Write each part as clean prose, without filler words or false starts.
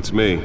It's me.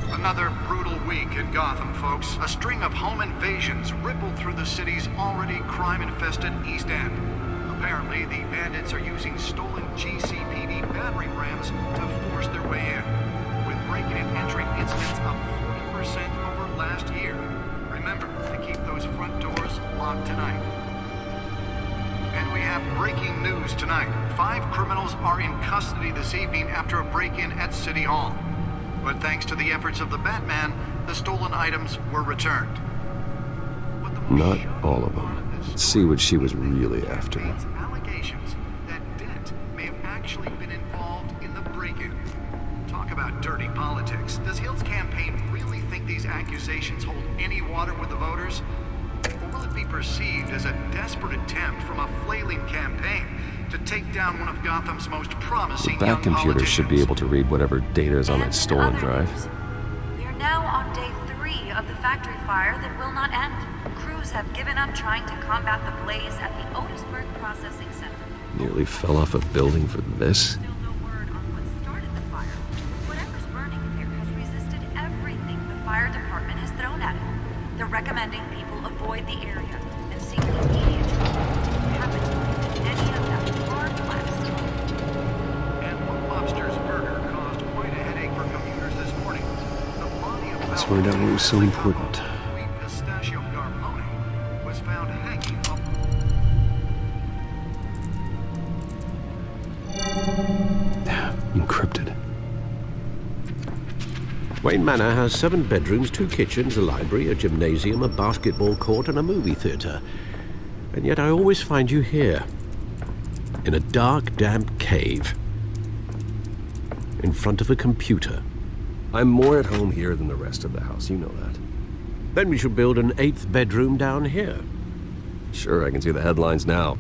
Another brutal week in Gotham, folks. A string of home invasions rippled through the city's already crime-infested East End. Apparently, the bandits are using stolen GCPD battering rams to force their way in, with break-in and entry incidents up 40% over last year. Remember to keep those front doors locked tonight. And we have breaking news tonight. 5 criminals are in custody this evening after a break-in at City Hall. But thanks to the efforts of the Batman, the stolen items were returned. Not all of them. Let's see what she was really after. Allegations that Dent may have actually been involved in the break-in. Talk about dirty politics. Does Hill's campaign really think these accusations hold any water with the voters? Or will it be perceived as a desperate attempt from a flailing campaign to take down one of Gotham's most promising That computer should be able to read whatever data is on that stolen drive. We are now on day 3 of the factory fire that will not end. Crews have given up trying to combat the blaze at the Otisburg Processing Center. Nearly fell off a building for this. Still no word on what started the fire. Whatever's burning in there has resisted everything the fire department has thrown at it. They're recommending people avoid the area and seek immediate treatment to happen to any of that hard blast. And one lobster's murder caused quite a headache for commuters this morning. The body of Let's find out what was so important. Sweet pistachio garmoni was found hanging up. Encrypted. Wayne Manor has 7 bedrooms, 2 kitchens, a library, a gymnasium, a basketball court, and a movie theater. And yet I always find you here, in a dark, damp cave, in front of a computer. I'm more at home here than the rest of the house, you know that. Then we should build an 8th bedroom down here. Sure, I can see the headlines now.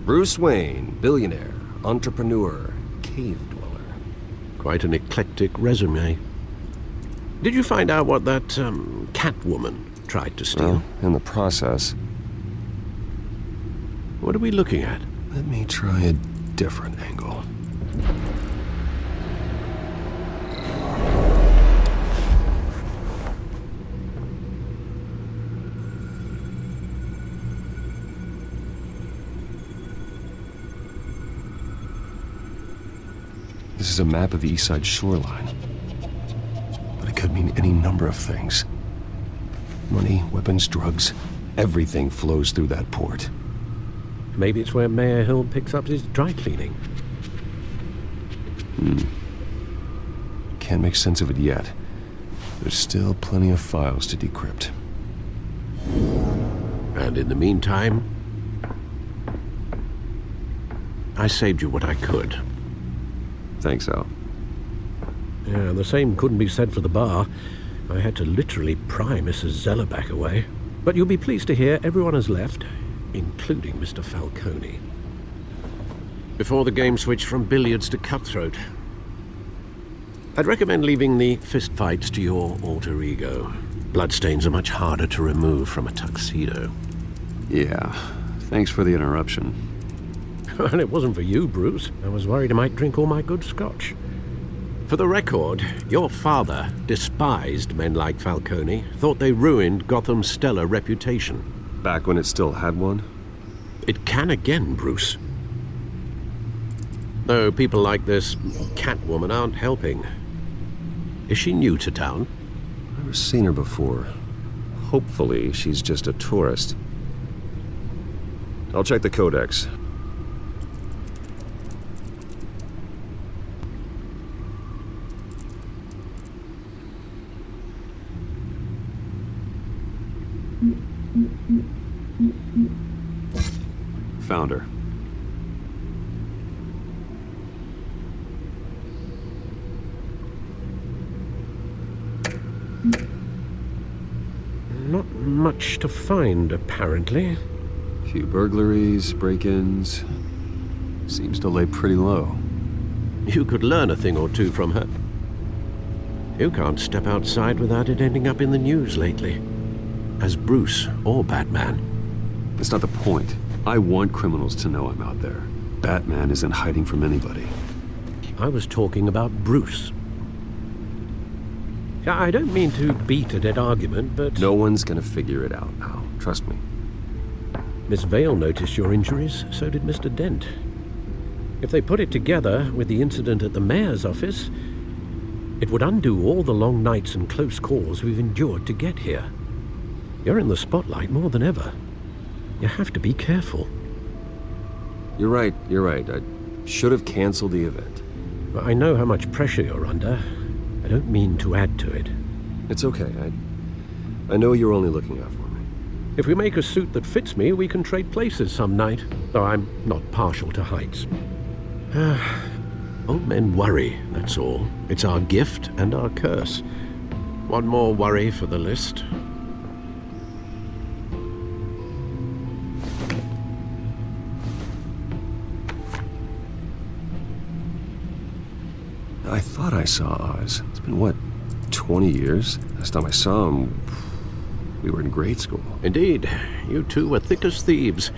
Bruce Wayne, billionaire, entrepreneur, cave dweller. Quite an eclectic resume. Did you find out what that, Catwoman tried to steal? Well, in the process. What are we looking at? Let me try a different angle. This is a map of the East Side shoreline. But it could mean any number of things. Money, weapons, drugs, everything flows through that port. Maybe it's where Mayor Hill picks up his dry cleaning. Can't make sense of it yet. There's still plenty of files to decrypt. And in the meantime, I saved you what I could. Thanks, Al. Yeah, the same couldn't be said for the bar. I had to literally pry Mrs. Zellerback away. But you'll be pleased to hear everyone has left, including Mr. Falcone. Before the game switched from billiards to cutthroat. I'd recommend leaving the fistfights to your alter ego. Bloodstains are much harder to remove from a tuxedo. Yeah, thanks for the interruption. And it wasn't for you, Bruce. I was worried I might drink all my good scotch. For the record, your father despised men like Falcone, thought they ruined Gotham's stellar reputation. Back when it still had one? It can again, Bruce. Though people like this Catwoman aren't helping. Is she new to town? Never seen her before. Hopefully, she's just a tourist. I'll check the codex. Found her. not much to find, apparently. Few burglaries, break-ins. Seems to lay pretty low. You could learn a thing or two from her. You can't step outside without it ending up in the news lately. As Bruce or Batman. That's not the point. I want criminals to know I'm out there. Batman isn't hiding from anybody. I was talking about Bruce. I don't mean to beat a dead argument, but... No one's gonna figure it out now. Trust me. Miss Vale noticed your injuries, so did Mr. Dent. If they put it together with the incident at the mayor's office, it would undo all the long nights and close calls we've endured to get here. You're in the spotlight more than ever. You have to be careful. You're right. I should have canceled the event. I know how much pressure you're under. I don't mean to add to it. It's okay. I know you're only looking out for me. If we make a suit that fits me, we can trade places some night, though I'm not partial to heights. Old men worry, that's all. It's our gift and our curse. One more worry for the list. I thought I saw Oz. It's been, what, 20 years? Last time I saw him, we were in grade school. Indeed. You two were thick as thieves.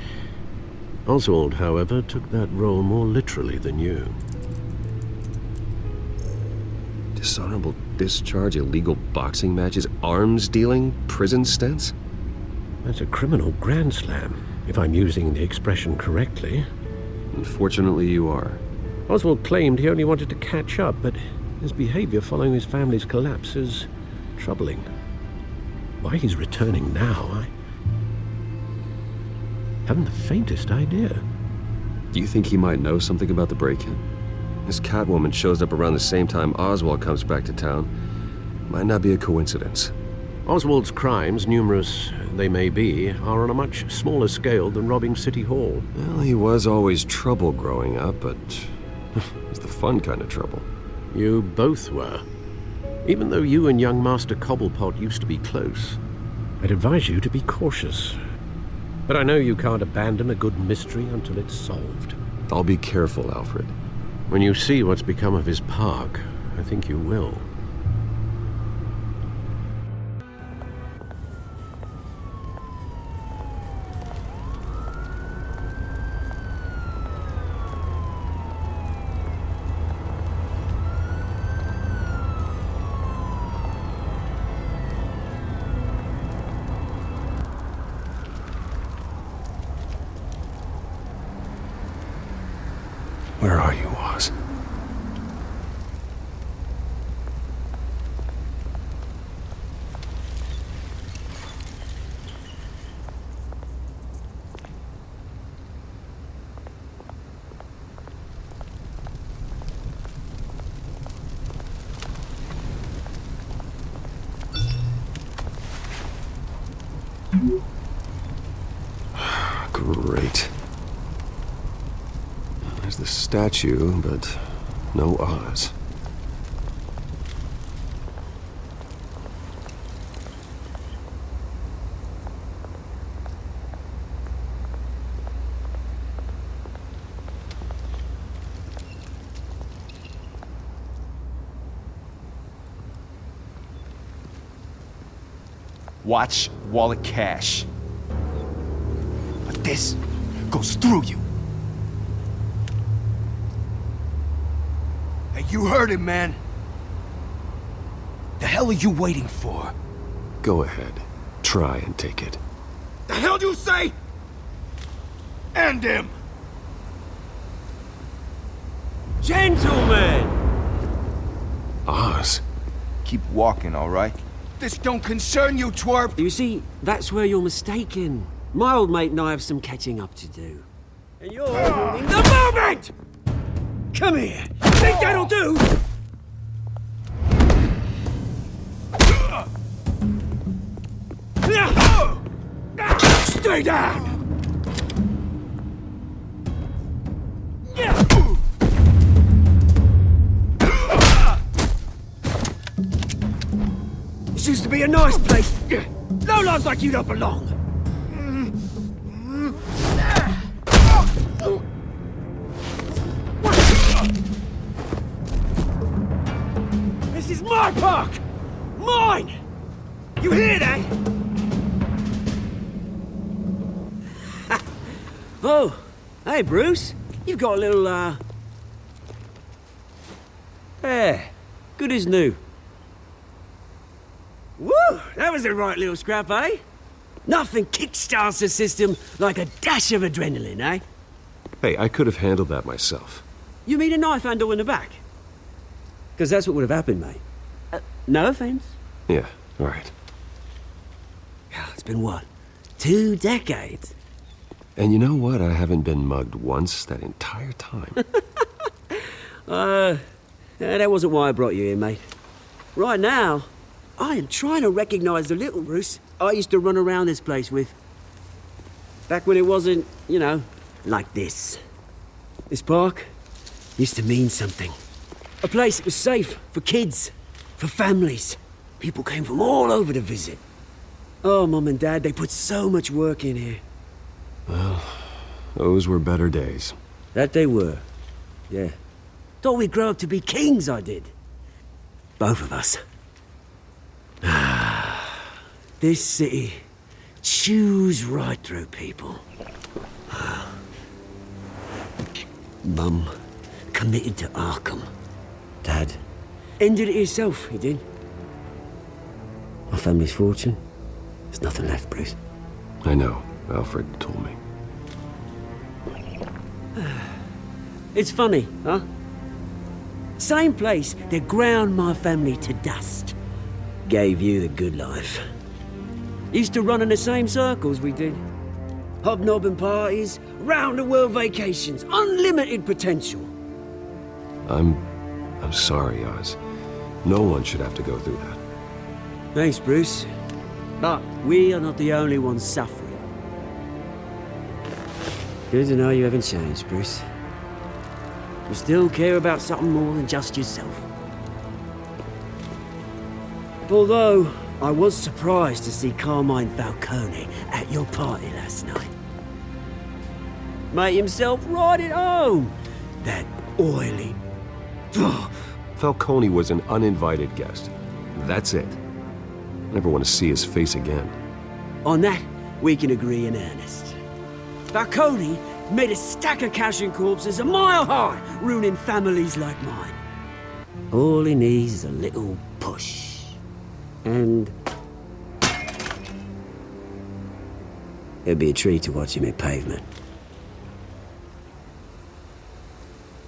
Oswald, however, took that role more literally than you. Dishonorable discharge, illegal boxing matches, arms dealing, prison stints? That's a criminal grand slam, if I'm using the expression correctly. Unfortunately, you are. Oswald claimed he only wanted to catch up, but his behavior following his family's collapse is troubling. Why he's returning now, I haven't the faintest idea. Do you think he might know something about the break-in? This Catwoman shows up around the same time Oswald comes back to town. Might not be a coincidence. Oswald's crimes, numerous they may be, are on a much smaller scale than robbing City Hall. Well, he was always trouble growing up, but it's the fun kind of trouble. You both were. Even though you and young Master Cobblepot used to be close, I'd advise you to be cautious. But I know you can't abandon a good mystery until it's solved. I'll be careful, Alfred. When you see what's become of his park, I think you will. Where are you, Oz? Great. There's the statue, but no Oz. Watch wallet cash. But this goes through you. Hey, you heard him, man. The hell are you waiting for? Go ahead. Try and take it. The hell do you say? End him! Gentlemen! Oz? Keep walking, all right? This don't concern you, twerp! You see, that's where you're mistaken. My old mate and I have some catching up to do. And you're ruining the moment! Come here! Think that'll do? Stay down! This used to be a nice place. Lowlifes like you don't belong. This is my park! Mine! You hear that? Oh, hey Bruce. You've got a little, Yeah, good as new. Woo! That was a right little scrap, eh? Nothing kickstarts the system like a dash of adrenaline, eh? Hey, I could have handled that myself. You mean a knife handle in the back? Because that's what would have happened, mate. No offense. Yeah, all right. It's been what? 2 decades? And you know what? I haven't been mugged once that entire time. That wasn't why I brought you here, mate. Right now, I am trying to recognize the little Bruce I used to run around this place with. Back when it wasn't, you know, like this. This park used to mean something. A place that was safe for kids, for families. People came from all over to visit. Oh, Mum and Dad, they put so much work in here. Well, those were better days. That they were, yeah. Thought we'd grow up to be kings, I did. Both of us. This city chews right through people. Mum committed to Arkham. Dad ended it himself, he did. My family's fortune, there's nothing left, Bruce. I know. Alfred told me. It's funny, huh? Same place that ground my family to dust gave you the good life. Used to run in the same circles we did. Hobnobbing parties, round-the-world vacations, unlimited potential. I'm sorry, Oz. No one should have to go through that. Thanks, Bruce. But we are not the only ones suffering. Good to know you haven't changed, Bruce. You still care about something more than just yourself. Although, I was surprised to see Carmine Falcone at your party last night. Made himself right at home. That oily... Falcone was an uninvited guest. That's it. Never want to see his face again. On that, we can agree in earnest. Falcone made a stack of cash and corpses a mile high, ruining families like mine. All he needs is a little push. And... it'd be a treat to watch him hit pavement.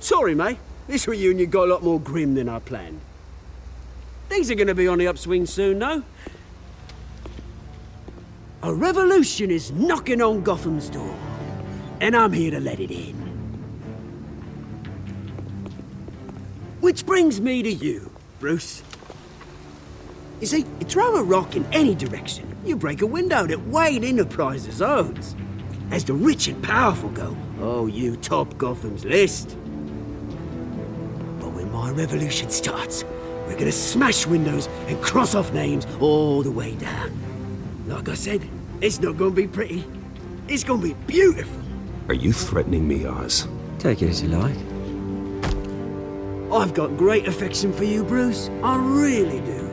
Sorry, mate. This reunion got a lot more grim than I planned. Things are gonna be on the upswing soon, though. A revolution is knocking on Gotham's door. And I'm here to let it in. Which brings me to you, Bruce. You see, you throw a rock in any direction, you break a window that Wayne Enterprises owns. As the rich and powerful go, oh, you top Gotham's list. But when my revolution starts, we're gonna smash windows and cross off names all the way down. Like I said, it's not gonna be pretty. It's gonna be beautiful. Are you threatening me, Oz? Take it as you like. I've got great affection for you, Bruce. I really do.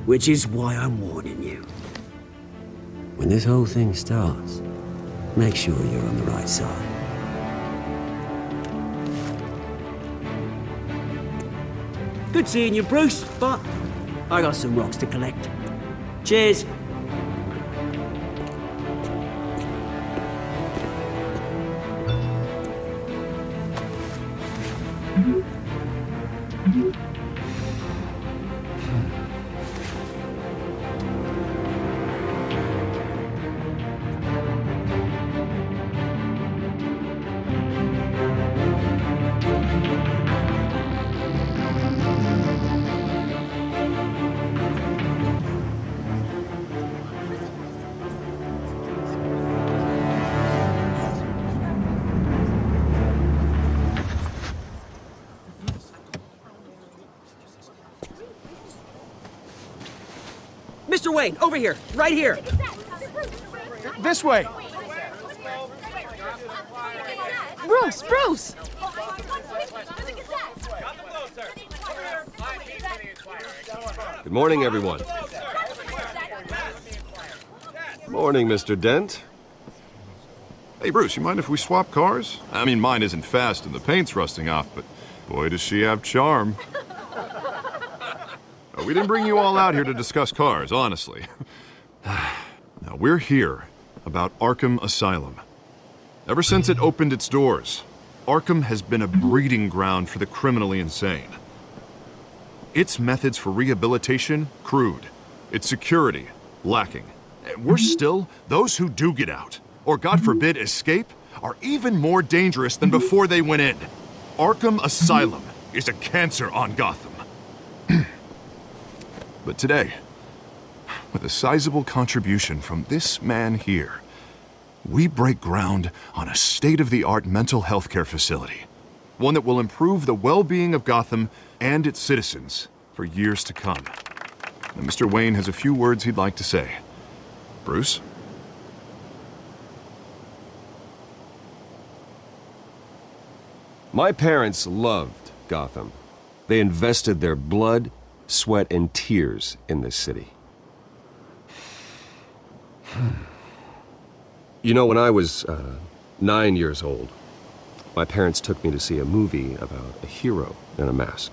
Which is why I'm warning you. When this whole thing starts, make sure you're on the right side. Good seeing you, Bruce, but I got some rocks to collect. Cheers. Mr. Wayne, over here, right here. This way! Bruce! Good morning, everyone. Morning, Mr. Dent. Hey, Bruce, you mind if we swap cars? I mean, mine isn't fast and the paint's rusting off, but boy, does she have charm. We didn't bring you all out here to discuss cars, honestly. Now, we're here about Arkham Asylum. Ever since it opened its doors, Arkham has been a breeding ground for the criminally insane. Its methods for rehabilitation, crude. Its security, lacking. And worse still, those who do get out, or God forbid escape, are even more dangerous than before they went in. Arkham Asylum is a cancer on Gotham. But today, with a sizable contribution from this man here, we break ground on a state-of-the-art mental health care facility. One that will improve the well-being of Gotham and its citizens for years to come. Now, Mr. Wayne has a few words he'd like to say. Bruce? My parents loved Gotham. They invested their blood, sweat, and tears in this city. You know, when I was 9 years old, my parents took me to see a movie about a hero in a mask.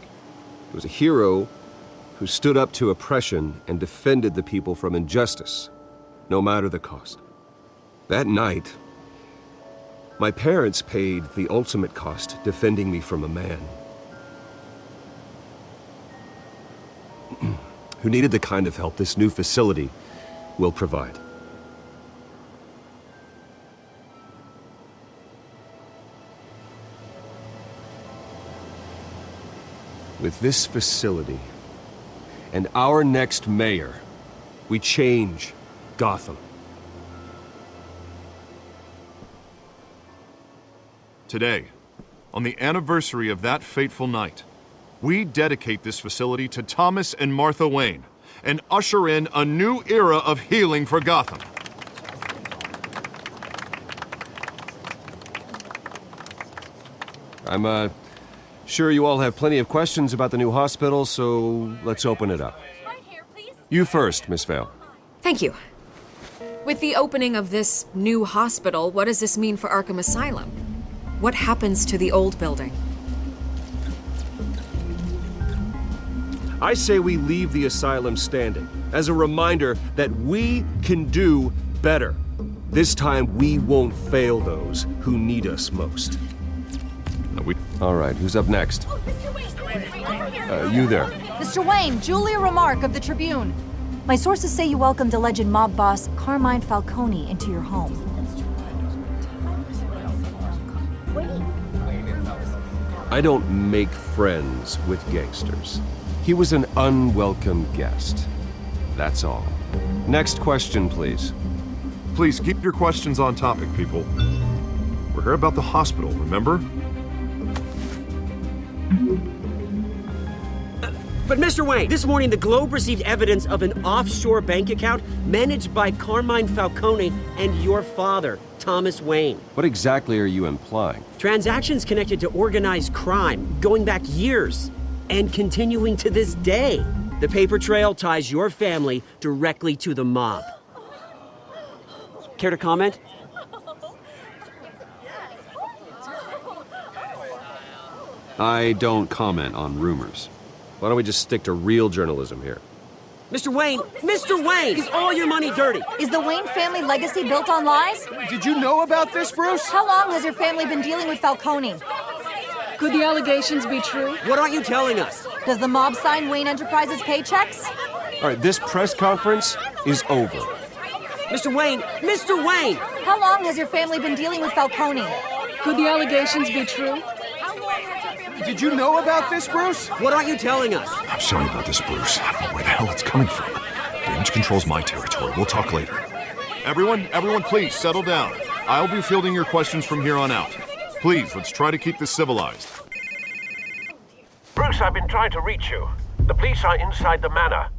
It was a hero who stood up to oppression and defended the people from injustice, no matter the cost. That night, my parents paid the ultimate cost defending me from a man who needed the kind of help this new facility will provide. With this facility and our next mayor, we change Gotham. Today, on the anniversary of that fateful night, we dedicate this facility to Thomas and Martha Wayne and usher in a new era of healing for Gotham. I'm sure you all have plenty of questions about the new hospital, so let's open it up. You first, Miss Vale. Thank you. With the opening of this new hospital, what does this mean for Arkham Asylum? What happens to the old building? I say we leave the asylum standing as a reminder that we can do better. This time, we won't fail those who need us most. All right, who's up next? You there. Mr. Wayne, Julia Remark of the Tribune. My sources say you welcomed alleged mob boss Carmine Falcone into your home. I don't make friends with gangsters. He was an unwelcome guest. That's all. Next question, please. Please keep your questions on topic, people. We're here about the hospital, remember? But Mr. Wayne, this morning the Globe received evidence of an offshore bank account managed by Carmine Falcone and your father, Thomas Wayne. What exactly are you implying? Transactions connected to organized crime, going back years, and continuing to this day. The paper trail ties your family directly to the mob. Care to comment? I don't comment on rumors. Why don't we just stick to real journalism here? Mr. Wayne, is all your money dirty? Is the Wayne family legacy built on lies? Did you know about this, Bruce? How long has your family been dealing with Falcone? Could the allegations be true? What aren't you telling us? Does the mob sign Wayne Enterprises paychecks? All right, this press conference is over. Mr. Wayne! How long has your family been dealing with Falcone? Could the allegations be true? Did you know about this, Bruce? What aren't you telling us? I'm sorry about this, Bruce. I don't know where the hell it's coming from. Damage control's my territory. We'll talk later. Everyone, please settle down. I'll be fielding your questions from here on out. Please, let's try to keep this civilized. Bruce, I've been trying to reach you. The police are inside the manor.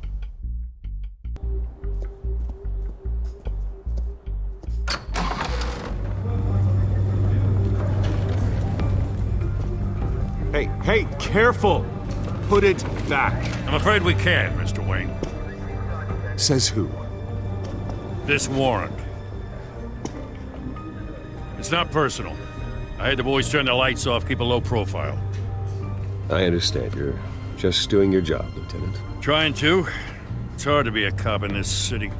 Hey, careful! Put it back. I'm afraid we can't, Mr. Wayne. Says who? This warrant. It's not personal. I had the boys turn the lights off, keep a low profile. I understand. You're just doing your job, Lieutenant. Trying to. It's hard to be a cop in this city.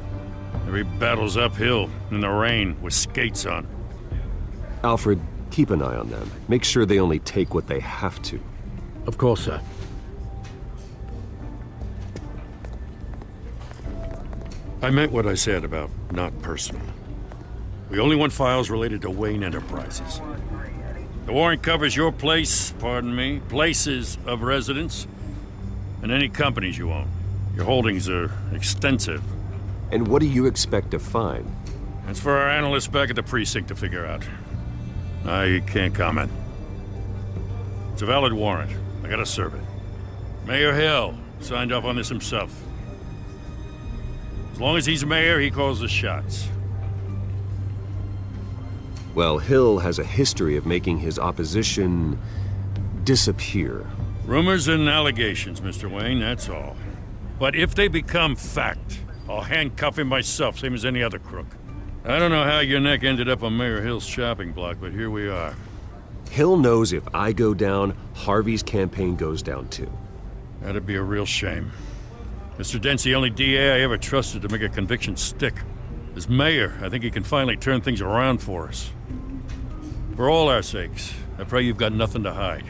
Every battle's uphill, in the rain, with skates on. Alfred, keep an eye on them. Make sure they only take what they have to. Of course, sir. I meant what I said about not personal. We only want files related to Wayne Enterprises. The warrant covers your place, pardon me, places of residence, and any companies you own. Your holdings are extensive. And what do you expect to find? That's for our analysts back at the precinct to figure out. I can't comment. It's a valid warrant. I gotta serve it. Mayor Hill signed off on this himself. As long as he's mayor, he calls the shots. Well, Hill has a history of making his opposition disappear. Rumors and allegations, Mr. Wayne, that's all. But if they become fact, I'll handcuff him myself, same as any other crook. I don't know how your neck ended up on Mayor Hill's shopping block, but here we are. Hill knows if I go down, Harvey's campaign goes down too. That'd be a real shame. Mr. Dent's the only DA I ever trusted to make a conviction stick. As mayor, I think he can finally turn things around for us. For all our sakes, I pray you've got nothing to hide.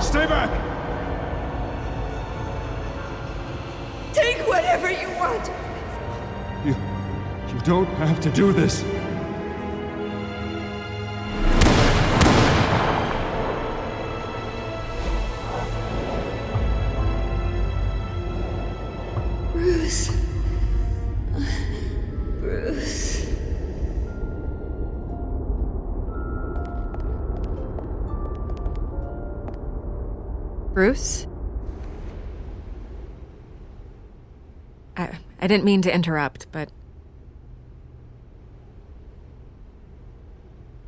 Stay back! Take whatever you want. You don't have to do this. Bruce. Bruce. Bruce? I didn't mean to interrupt, but...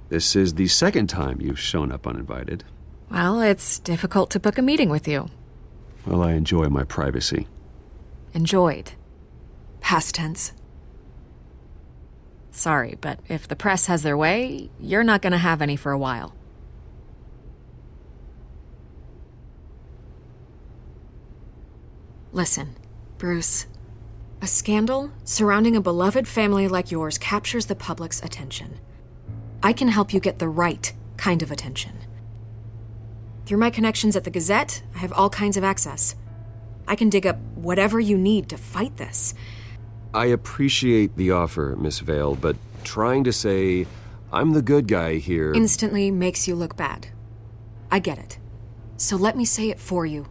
This is the second time you've shown up uninvited. Well, it's difficult to book a meeting with you. Well, I enjoy my privacy. Enjoyed. Past tense. Sorry, but if the press has their way, you're not gonna have any for a while. Listen, Bruce. A scandal surrounding a beloved family like yours captures the public's attention. I can help you get the right kind of attention. Through my connections at the Gazette, I have all kinds of access. I can dig up whatever you need to fight this. I appreciate the offer, Miss Vale, but trying to say I'm the good guy here... Instantly makes you look bad. I get it. So let me say it for you.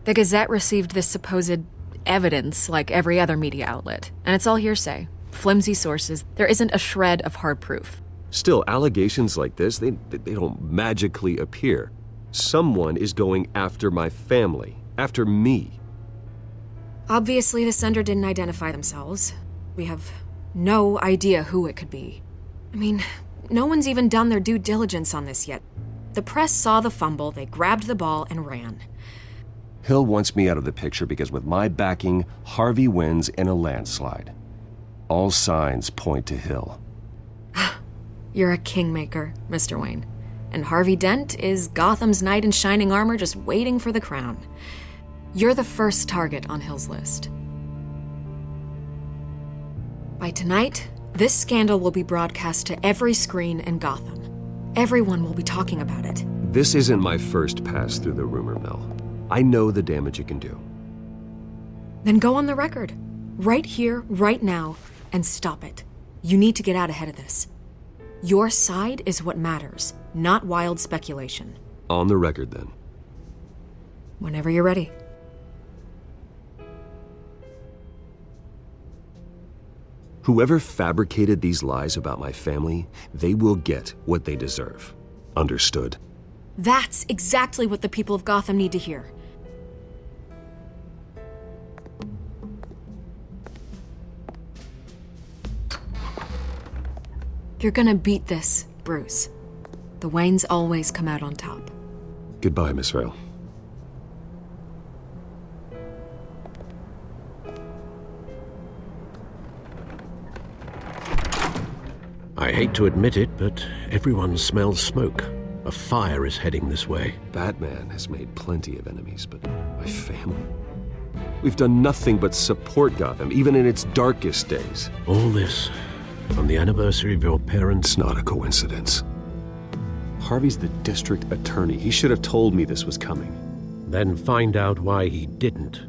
The Gazette received this supposed evidence like every other media outlet, and it's all hearsay. Flimsy sources. There isn't a shred of hard proof. Still, allegations like this, they don't magically appear. Someone is going after my family, after me. Obviously, the sender didn't identify themselves. We have no idea who it could be. I mean, no one's even done their due diligence on this yet. The press saw the fumble, they grabbed the ball and ran. Hill wants me out of the picture because with my backing, Harvey wins in a landslide. All signs point to Hill. You're a kingmaker, Mr. Wayne. And Harvey Dent is Gotham's knight in shining armor just waiting for the crown. You're the first target on Hill's list. By tonight, this scandal will be broadcast to every screen in Gotham. Everyone will be talking about it. This isn't my first pass through the rumor mill. I know the damage it can do. Then go on the record. Right here, right now, and stop it. You need to get out ahead of this. Your side is what matters, not wild speculation. On the record, then. Whenever you're ready. Whoever fabricated these lies about my family, they will get what they deserve. Understood? That's exactly what the people of Gotham need to hear. You're gonna beat this, Bruce. The Waynes always come out on top. Goodbye, Miss Vale. I hate to admit it, but everyone smells smoke. A fire is heading this way. Batman has made plenty of enemies, but my family? We've done nothing but support Gotham, even in its darkest days. All this on the anniversary of your parents'... It's not a coincidence. Harvey's the district attorney. He should have told me this was coming. Then find out why he didn't.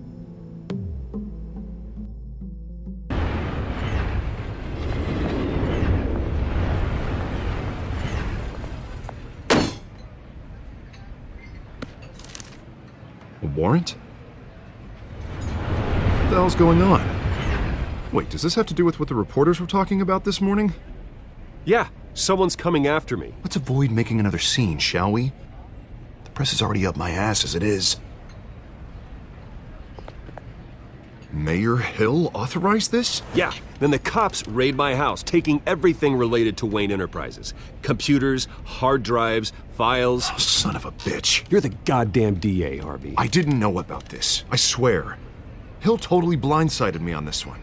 A warrant? What the hell's going on? Wait, does this have to do with what the reporters were talking about this morning? Yeah, someone's coming after me. Let's avoid making another scene, shall we? The press is already up my ass as it is. Mayor Hill authorized this? Yeah, then the cops raid my house, taking everything related to Wayne Enterprises. Computers, hard drives, files. Oh, son of a bitch. You're the goddamn DA, Harvey. I didn't know about this. I swear. Hill totally blindsided me on this one.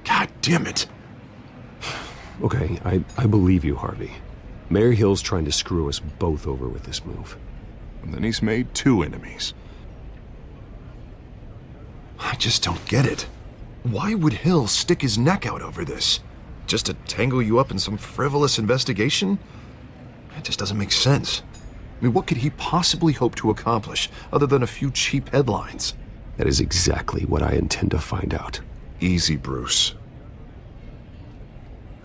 God damn it. Okay, I believe you, Harvey. Mayor Hill's trying to screw us both over with this move. And then he's made 2 enemies. I just don't get it. Why would Hill stick his neck out over this? Just to tangle you up in some frivolous investigation? It just doesn't make sense. I mean, what could he possibly hope to accomplish other than a few cheap headlines? That is exactly what I intend to find out. Easy, Bruce.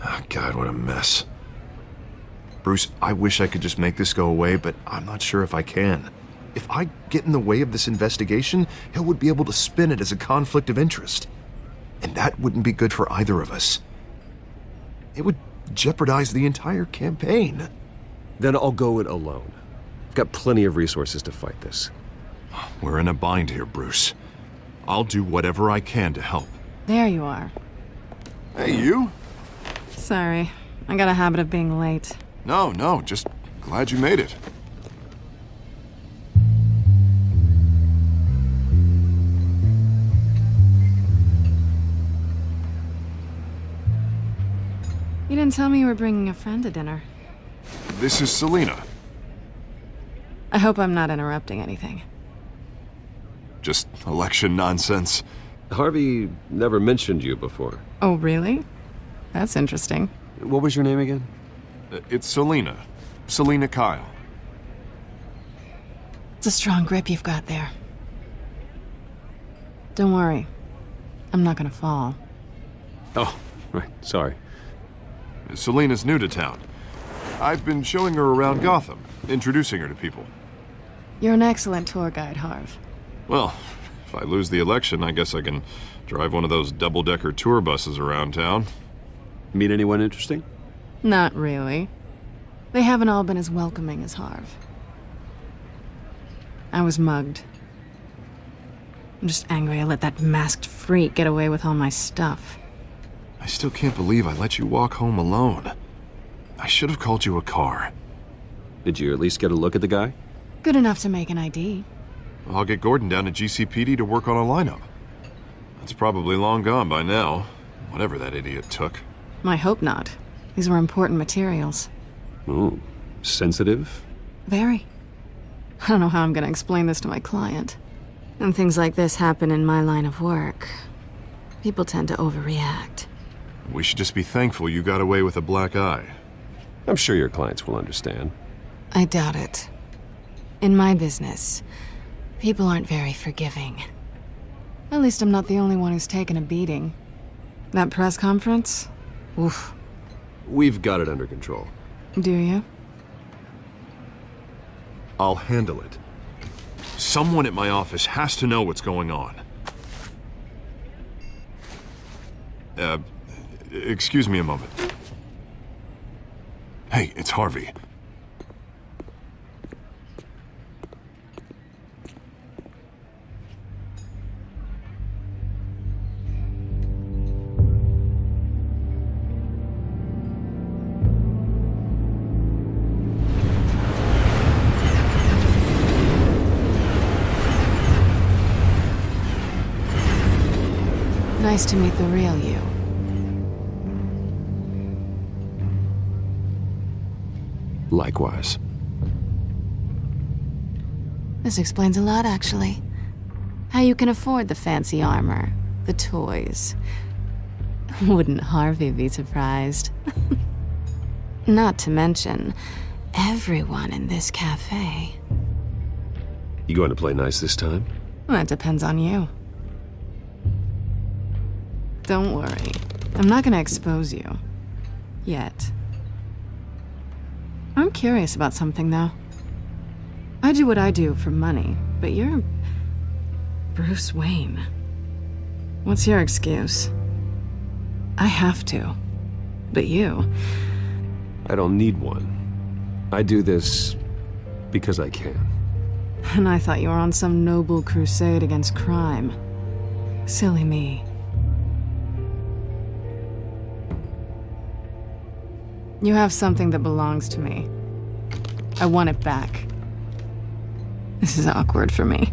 Oh, God, what a mess. Bruce, I wish I could just make this go away, but I'm not sure if I can. If I get in the way of this investigation, Hill would be able to spin it as a conflict of interest. And that wouldn't be good for either of us. It would jeopardize the entire campaign. Then I'll go it alone. I've got plenty of resources to fight this. We're in a bind here, Bruce. I'll do whatever I can to help. There you are. Hey, you? Sorry, I got a habit of being late. No, just glad you made it. You didn't tell me you were bringing a friend to dinner. This is Selina. I hope I'm not interrupting anything. Just election nonsense. Harvey never mentioned you before. Oh, really? That's interesting. What was your name again? It's Selina. Selina Kyle. It's a strong grip you've got there. Don't worry. I'm not gonna fall. Oh, right. Sorry. Selina's new to town. I've been showing her around Gotham, introducing her to people. You're an excellent tour guide, Harv. Well, if I lose the election, I guess I can drive one of those double-decker tour buses around town. Meet anyone interesting? Not really. They haven't all been as welcoming as Harv. I was mugged. I'm just angry I let that masked freak get away with all my stuff. I still can't believe I let you walk home alone. I should have called you a car. Did you at least get a look at the guy? Good enough to make an ID. I'll get Gordon down to GCPD to work on a lineup. That's probably long gone by now, whatever that idiot took. I hope not. These were important materials. Ooh, sensitive? Very. I don't know how I'm gonna explain this to my client. When things like this happen in my line of work, people tend to overreact. We should just be thankful you got away with a black eye. I'm sure your clients will understand. I doubt it. In my business, people aren't very forgiving. At least I'm not the only one who's taken a beating. That press conference? Oof. We've got it under control. Do you? I'll handle it. Someone at my office has to know what's going on. Excuse me a moment. Hey, it's Harvey. Nice to meet the real you. Likewise. This explains a lot, actually. How you can afford the fancy armor, the toys. Wouldn't Harvey be surprised? Not to mention, everyone in this cafe. You going to play nice this time? Well, that depends on you. Don't worry. I'm not gonna expose you. Yet. I'm curious about something, though. I do what I do for money, but you're Bruce Wayne. What's your excuse? I have to. But you... I don't need one. I do this because I can. And I thought you were on some noble crusade against crime. Silly me. You have something that belongs to me. I want it back. This is awkward for me.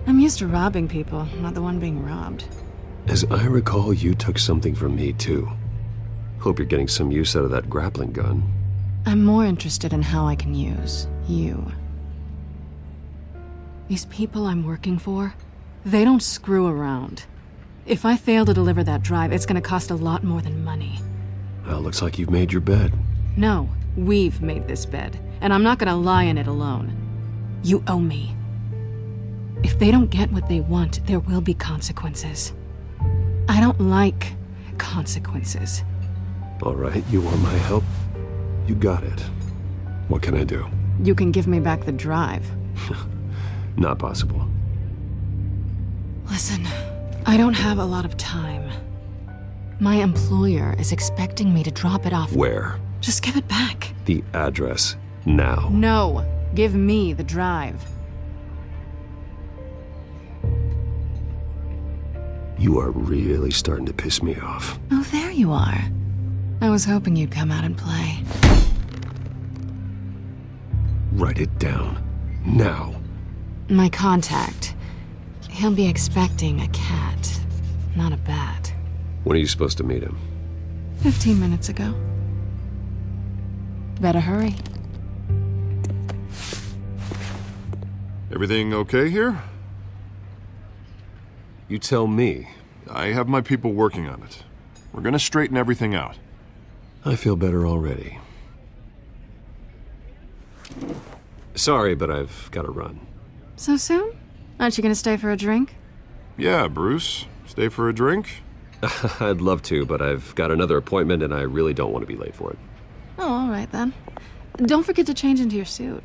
I'm used to robbing people, not the one being robbed. As I recall, you took something from me, too. Hope you're getting some use out of that grappling gun. I'm more interested in how I can use you. These people I'm working for, they don't screw around. If I fail to deliver that drive, it's gonna cost a lot more than money. Well, looks like you've made your bed. No, we've made this bed, and I'm not gonna lie in it alone. You owe me. If they don't get what they want, there will be consequences. I don't like consequences. All right, you want my help? You got it. What can I do? You can give me back the drive. Not possible. Listen, I don't have a lot of time. My employer is expecting me to drop it off. Where? Just give it back. The address, now. No, give me the drive. You are really starting to piss me off. Oh, there you are. I was hoping you'd come out and play. Write it down. Now. My contact. He'll be expecting a cat, not a bat. When are you supposed to meet him? 15 minutes ago. Better hurry. Everything okay here? You tell me. I have my people working on it. We're gonna straighten everything out. I feel better already. Sorry, but I've got to run. So soon? Aren't you gonna stay for a drink? Yeah, Bruce. Stay for a drink? I'd love to, but I've got another appointment and I really don't want to be late for it. Oh, all right then. Don't forget to change into your suit.